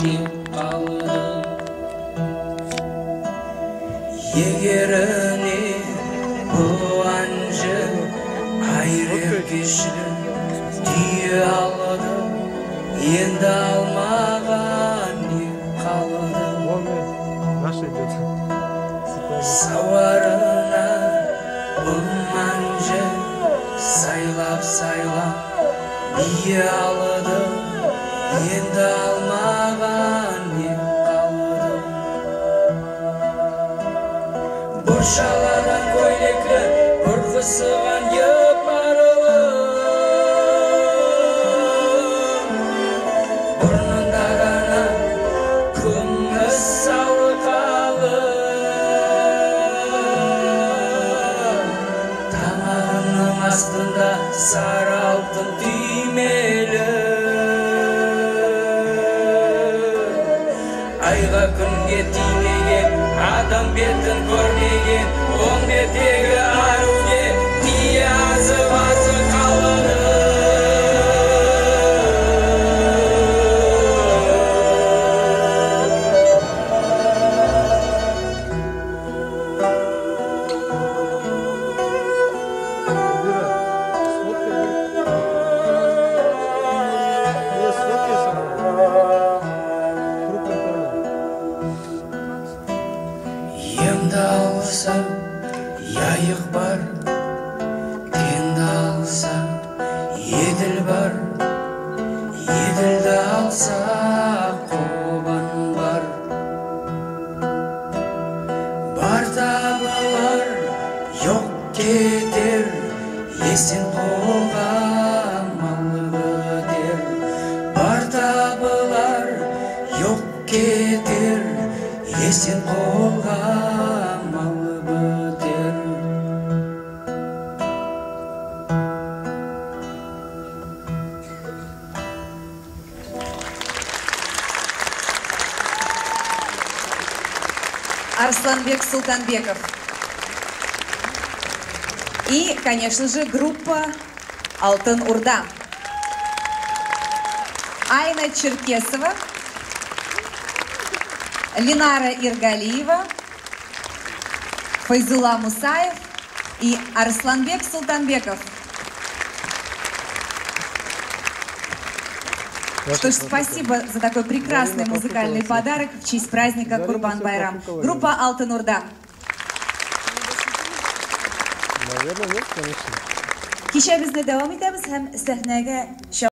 деп қалды. Егеріне бұл әнші айрыр кешіп түйе алды, енді алмаған не қалды. Сауарына бұл әнші сайлап бие алды, енді алмаған не қалды. Бұршалаған көйлеклі бұрқысыған епарылы, бұрнында ғана күміс салқалы, тамағының астында сары алтын түймелі. Айға күнге тимеген, адам бетін көрмеген, оң беттегі аруге тие азы қалды. Емді алса, яйық бар, кенді алса, еділ бар, еділді алса, қобан бар. Бар табылар, жоқ кетер, естен қолға мал бітер. Бар табылар, жоқ кетер, естен қолға мал бітер. Арсланбек Султанбеков. И, конечно же, группа «Алтын Урда». Айна Черкесова, Ленара Иргалиева, Файзула Мусаев и Арсланбек Султанбеков. Что ж, спасибо за такой прекрасный музыкальный подарок в честь праздника Курбан-Байрам. Группа «Алтын Урда». Кеше безне дәвам итәбез һәм сәхнәгә